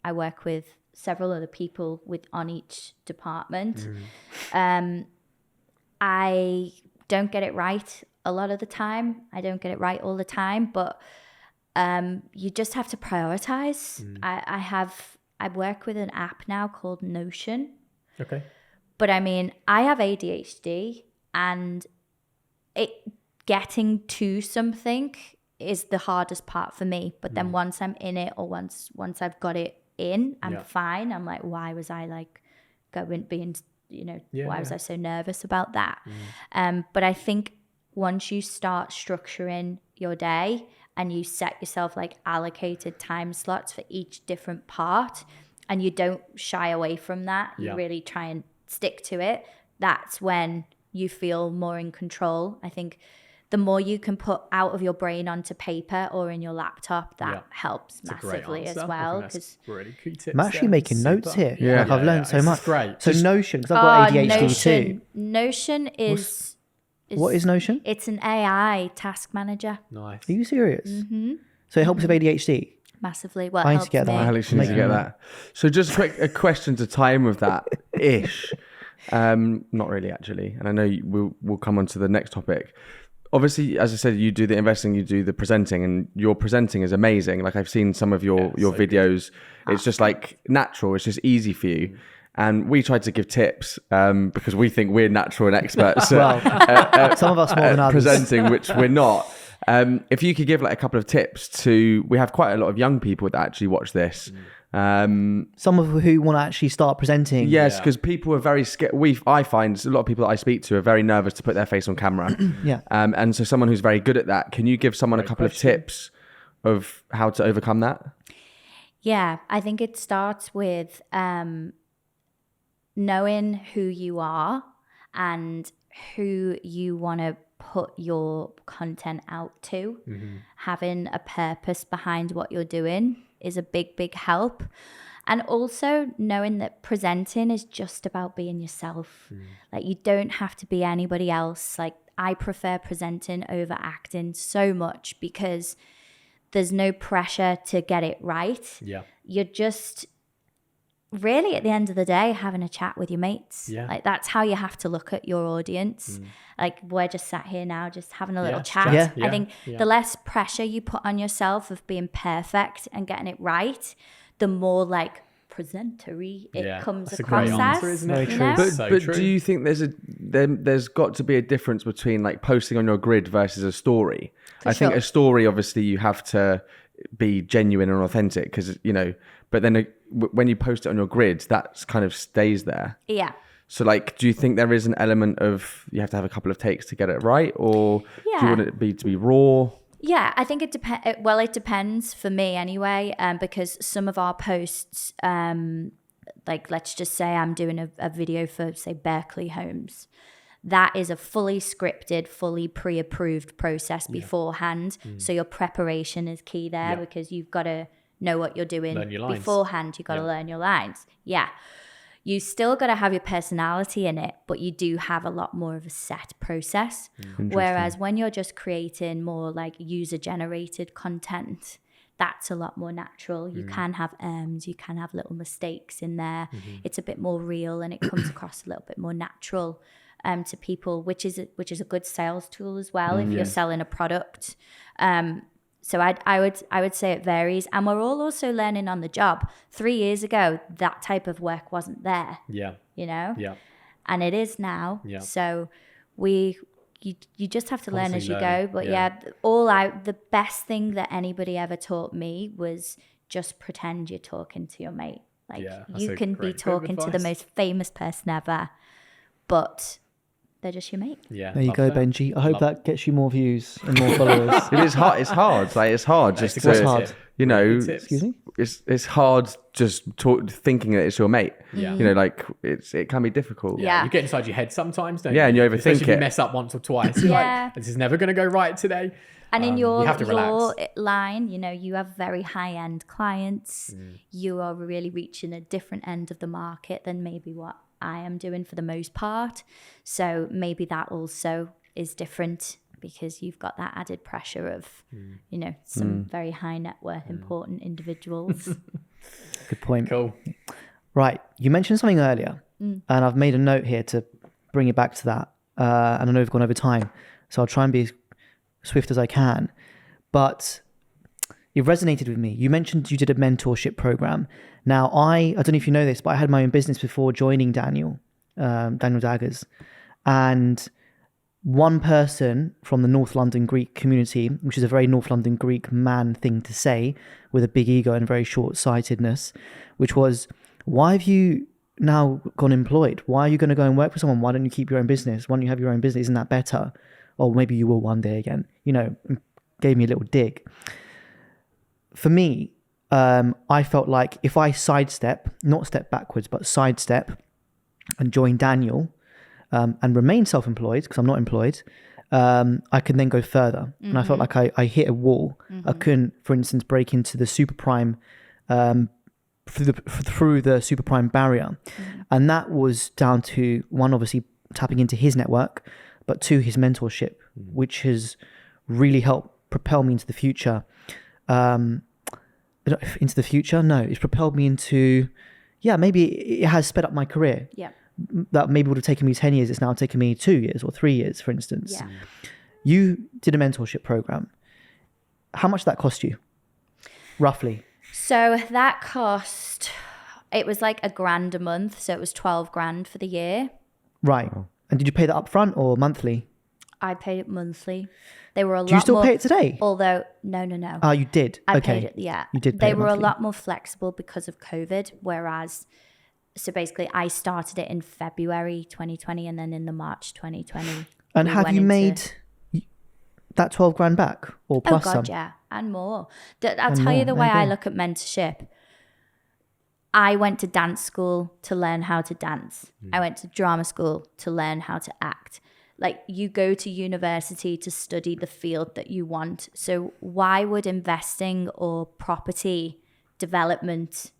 several other people on each department. I don't get it right a lot of the time. I don't get it right all the time, but you just have to prioritize. I work with an app now called Notion. Okay. But I mean, I have ADHD, and getting to something is the hardest part for me. But then once I'm in it, or once I've got it in, I'm fine. I'm like, why was I like why was I so nervous about that? But I think once you start structuring your day and you set yourself like allocated time slots for each different part, and you don't shy away from that, you really try and stick to it, that's when you feel more in control. I think the more you can put out of your brain onto paper or in your laptop, that helps massively as well. Because really key tips. I'm actually making notes here. Yeah. I've learned so much. Great. So Notion, because I've got ADHD Notion. too. Notion is What is Notion? It's an AI task manager. Nice. Are you serious? So it helps with ADHD? Massively. Well, I it need to get helps that. me. Alex, you need to get that. So just a question to tie in with that ish. Not really, actually. And I know we'll come on to the next topic. Obviously, as I said, you do the investing, you do the presenting, and your presenting is amazing. Like I've seen some of your videos. Good. It's just like natural. It's just easy for you. And we tried to give tips because we think we're natural and experts. Well, some of us more than others. Presenting, which we're not. If you could give like a couple of tips we have quite a lot of young people that actually watch this. Some of who want to actually start presenting. Yes, because people are very scared. I find a lot of people that I speak to are very nervous to put their face on camera. And so someone who's very good at that, can you give someone a couple of tips of how to overcome that? Yeah, I think it starts with knowing who you are and who you want to put your content out to. Having a purpose behind what you're doing is a big help. And also knowing that presenting is just about being yourself. Like you don't have to be anybody else. Like I prefer presenting over acting so much because there's no pressure to get it right. You're just really at the end of the day having a chat with your mates. Like that's how you have to look at your audience. Like we're just sat here now just having a little chat. I think the less pressure you put on yourself of being perfect and getting it right, the more like presentery it comes that's across a great answer, as. isn't it? You know? But do you think there's got to be a difference between like posting on your grid versus a story? I think a story, obviously you have to be genuine and authentic because, but then when you post it on your grid, that kind of stays there. Yeah. So like, do you think there is an element of you have to have a couple of takes to get it right, or do you want it to be raw? Yeah, I think it depends. Well, it depends for me anyway, because some of our posts, like let's just say I'm doing a video for say Berkeley Homes. That is a fully scripted, fully pre-approved process beforehand. So your preparation is key there because you've got to know what you're doing learn your lines. beforehand. You've got to learn your lines. Yeah. You still got to have your personality in it, but you do have a lot more of a set process. Whereas when you're just creating more like user generated content, that's a lot more natural. You can have you can have little mistakes in there. It's a bit more real and it comes across a little bit more natural to people, which is a good sales tool as well if you're selling a product. So I would say it varies, and we're all also learning on the job. 3 years ago, that type of work wasn't there. Yeah. You know. Yeah. And it is now. Yeah. So you just have to learn as you Constantly go. But learning, the best thing that anybody ever taught me was just pretend you're talking to your mate. Like that's you a can be great bit of talking to the advice. most famous person ever, but they're just your mate. Yeah. There you love go, that. Benji. I hope Love that gets you more views and more followers. It is hard. It's hard. Like it's hard just It's a great to, hard. tip. you know, Really good tips. Excuse me? it's hard just thinking that it's your mate. Yeah. You know, like it can be difficult. Yeah. You get inside your head sometimes, don't you? Yeah, and you overthink Especially if you it. mess up once or twice. You're Yeah. like, this is never going to go right today. And in you have to your relax. line, you know, you have very high end clients. You are really reaching a different end of the market than maybe what I am doing for the most part. So maybe that also is different because you've got that added pressure of, you know, some very high net worth, important individuals. Good point. Cool. Right. You mentioned something earlier, and I've made a note here to bring it back to that. And I know we've gone over time, so I'll try and be as swift as I can. But it resonated with me. You mentioned you did a mentorship program. Now, I don't know if you know this, but I had my own business before joining Daniel Daggers. And one person from the North London Greek community, which is a very North London Greek man thing to say with a big ego and very short-sightedness, which was, why have you now gone employed? Why are you going to go and work for someone? Why don't you keep your own business? Why don't you have your own business? Isn't that better? Or maybe you will one day again. You know, gave me a little dig. For me, I felt like if I not step backwards, but sidestep and join Daniel and remain self-employed, because I'm not employed, I can then go further. And I felt like I hit a wall. I couldn't, for instance, break into the super prime through the super prime barrier. And that was down to, one, obviously tapping into his network, but two, his mentorship, which has really helped propel me into the future. Into the future? No, it's propelled me into, maybe it has sped up my career. Yeah. That maybe would have taken me 10 years. It's now taken me 2 years or 3 years, for instance. Yeah. You did a mentorship program. How much did that cost you? Roughly. So that cost, it was like $1,000 a month. So it was 12 grand for the year. Right. And did you pay that up front or monthly? I paid it monthly. They were a lot more. Do you still pay it today? Although, no. Oh, you did? I Okay. paid it, yeah. You did pay They it were a monthly. lot more flexible because of COVID, whereas, so basically I started it in February 2020 and then in the March 2020. And we have went you into- made that 12 grand back or Oh plus God, some? yeah, and more. I'll And tell more, you the there way you I go. look at mentorship. I went to dance school to learn how to dance. I went to drama school to learn how to act. Like, you go to university to study the field that you want. So why would investing or property development,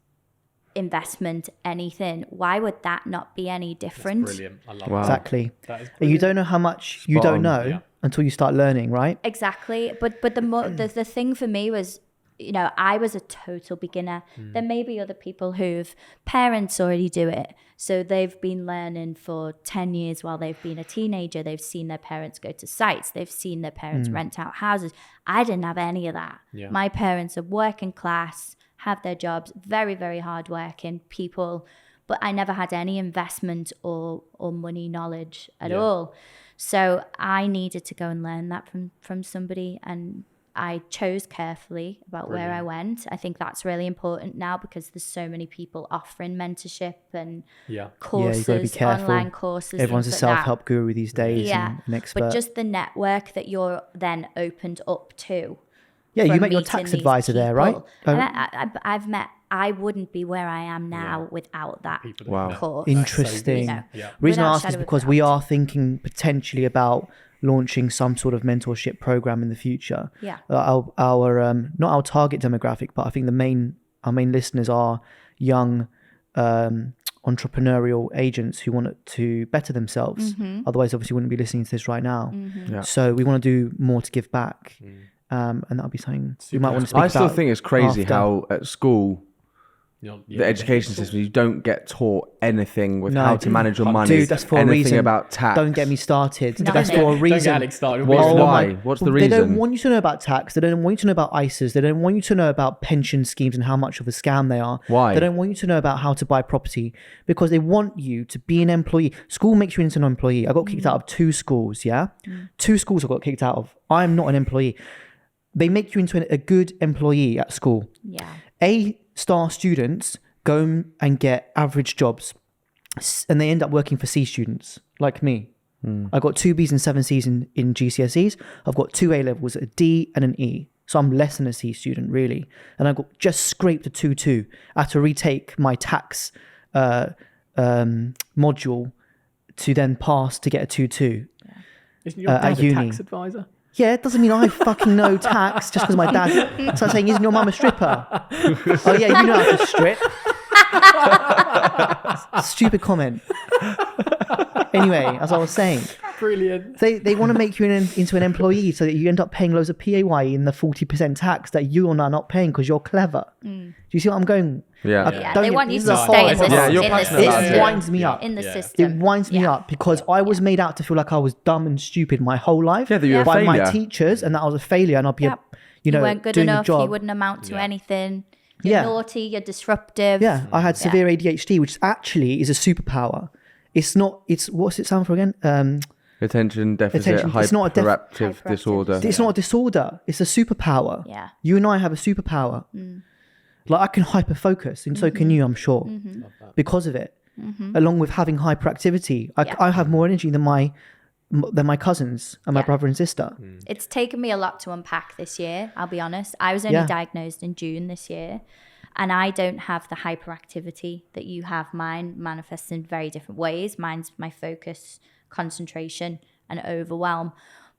investment, anything, why would that not be any different? Brilliant. I love Wow. that. Exactly. That is And you brilliant. don't know how much you Spot don't on. know Yeah. until you start learning, right? Exactly. But the thing for me was, you know, I was a total beginner. There may be other people who've parents already do it. So they've been learning for 10 years while they've been a teenager. They've seen their parents go to sites. They've seen their parents rent out houses. I didn't have any of that. Yeah. My parents are working class, have their jobs, very, very hardworking people. But I never had any investment or money knowledge at Yeah. all. So I needed to go and learn that from somebody, and I chose carefully about where I went. I think that's really important now because there's so many people offering mentorship and Yeah. courses, Yeah, you've got to be careful. online courses. Everyone's a things like that. self-help guru these days Yeah, and an expert. but just the network that you're then opened up to. yeah, you from met your meeting tax these advisor there, right? people. And I've met. I wouldn't be where I am now without that People that Wow. know. course. Interesting. You know, Yeah. Reason I without ask is shadow of a because we doubt. are thinking potentially about launching some sort of mentorship program in the future. Yeah. Our not our target demographic, but I think our main listeners are young entrepreneurial agents who want to better themselves. Otherwise, obviously, wouldn't be listening to this right now. Yeah. So we want to do more to give back, and that'll be something we might want to speak I about. still think it's crazy after. how at school, the education system, you don't get taught anything with how to manage your money. Dude, that's for a anything reason. about tax. Don't get me started. No. That's for a reason. Don't get Alex started. Why? What's the reason? They don't want you to know about tax. They don't want you to know about ISAs. They don't want you to know about pension schemes and how much of a scam they are. Why? They don't want you to know about how to buy property because they want you to be an employee. School makes you into an employee. I got kicked out of 2 schools, yeah? 2 schools I got kicked out of. I'm not an employee. They make you into a good employee at school. Yeah. A-star students go and get average jobs and they end up working for C students like me. I got 2 Bs and 7 Cs in GCSEs. I've got 2 A levels, a D and an E. So I'm less than a C student really. And I got just scraped a 2-2. I had to retake my tax module to then pass to get a 2-2. Isn't your dad at a uni. tax advisor? Yeah, it doesn't mean I fucking know tax just because my dad starts saying, isn't your mum a stripper? Oh yeah, you know how to strip. Stupid comment. Anyway, as I was saying, Brilliant. they want to make you into an employee so that you end up paying loads of PAYE in the 40% tax that you are not paying because you're clever. Do you see what I'm going? Yeah. Yeah, Don't they get- want you this to is a stay in horrible- the, Yeah, you're in the passionate about system. It winds me up. In the Yeah. system. It winds me up because I was made out to feel like I was dumb and stupid my whole life Yeah, that you're a by my failure. teachers and that I was a failure and I'd be, Yep. you know, You weren't good doing enough. the job. You wouldn't amount to Yeah. anything. You're Yeah. naughty. You're disruptive. Yeah, I had severe ADHD, which actually is a superpower. It's not. It's what's it stand for again? Attention deficit Attention- it's not a hyperactive hyperactive disorder. It's not a disorder. It's a superpower. Yeah. You and I have a superpower. Like I can hyper focus, and so can you, I'm sure, because of it. Along with having hyperactivity, I have more energy than my cousins and my Yeah. brother and sister. It's taken me a lot to unpack this year, I'll be honest. I was only Yeah. diagnosed in June this year, and I don't have the hyperactivity that you have. Mine manifests in very different ways. Mine's my focus, concentration, and overwhelm.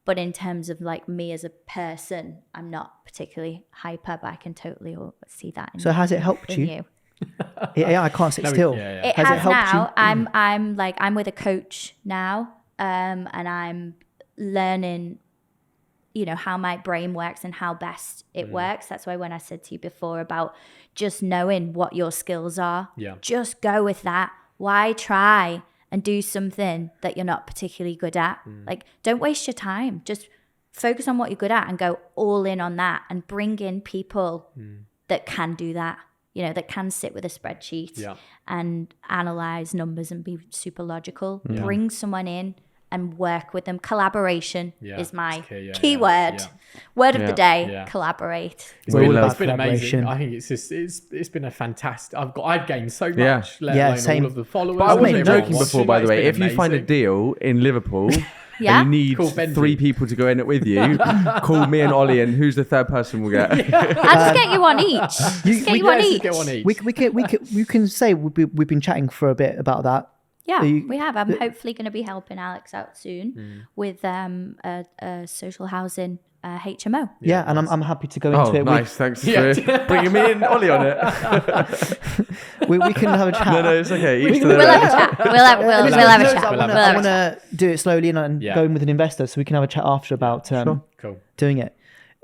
But in terms of like me as a person, I'm not particularly hyper, but I can totally see that in, So has it helped in you? Yeah, I can't sit still. It Has has it helped now. you? I'm with a coach now, and I'm learning, you know, how my brain works and how best it works. That's why when I said to you before about just knowing what your skills are, just go with that. Why try and do something that you're not particularly good at? Like, don't waste your time. Just focus on what you're good at and go all in on that, and bring in people that can do that. You know, that can sit with a spreadsheet and analyze numbers and be super logical. Bring someone in and work with them. Collaboration is my key word. Word of the day, collaborate. It's We're all been, about it's been amazing. collaboration. I think it's just it's been a fantastic. I've gained so much. Yeah. Let Yeah, alone same. all of the followers. But I wasn't everyone joking watching. before, by the It's way. been If you find a amazing. deal in Liverpool Yeah. and you need Call Benji. 3 people to go in it with you, call me and Ollie, and who's the third person we'll get? I'll just get you one each. Just get you one Let's each. get one each. We can say we've been chatting for a bit about that. Yeah, you- we have. I'm hopefully going to be helping Alex out soon with a social housing HMO. Yeah, and I'm happy to go into Oh, it. nice. Thanks Yeah. for bringing me and Ollie on it. We can have a chat. No, it's okay. Each to We'll their have own. a chat. We'll have a chat. We'll have a We'll I have a want chat. to do it slowly and Yeah. go in with an investor, so we can have a chat after about Cool. doing it.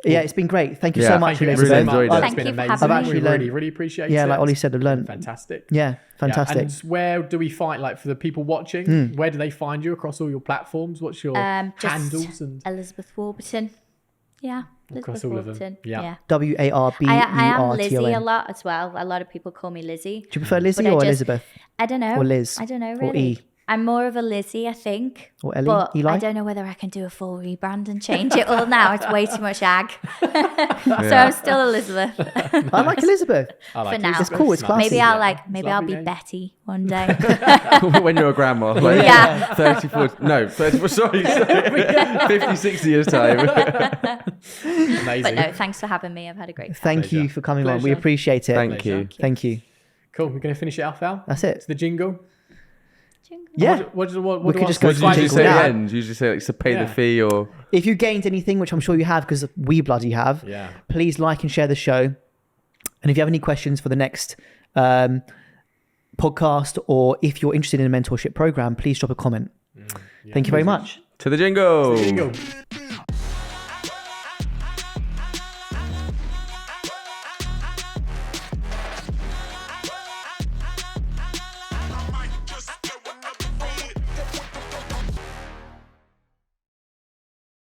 Yeah, it's been great. Thank you Yeah, so much, Thank you Elizabeth. Really so much. enjoyed it. It's Thank been you for amazing. having I've actually we learned- really appreciate Yeah, it. like Ollie said, I've learned. Fantastic. Yeah, fantastic. And where do we find, like, for the people watching, where do they find you across all your platforms? What's your Just handles and Elizabeth Warburton. Yeah, across Elizabeth all of Warburton. them? Yeah. WARBURTON. I am Lizzie a lot as well. A lot of people call me Lizzie. Do you prefer Lizzie But I or just- Elizabeth I don't know. Or Liz. I don't know or really. E? I'm more of a Lizzie, I think. Or Ellie? But Eli? I don't know whether I can do a full rebrand and change it all now. It's way too much ag. So I'm still Elizabeth. I like Elizabeth. I like For now. It's cool, it's classy. Maybe Yeah. I'll be Lovely name. Betty one day. When you're a grandma. Like Yeah. 34, sorry. 50, 60 years time. Amazing. But no, thanks for having me. I've had a great time. Thank you Pleasure. for coming on. We Pleasure. appreciate it. Thank you. Thank you. Cool. We're going to finish it off now. That's it. It's the jingle. Yeah. What We do could I just go What to did you jingle usually say now. at the end? You usually say like to pay Yeah. the fee or... If you gained anything, which I'm sure you have because we bloody have, Yeah. please like and share the show. And if you have any questions for the next podcast, or if you're interested in a mentorship program, please drop a comment. Thank you very much. To the jingle. Jingle.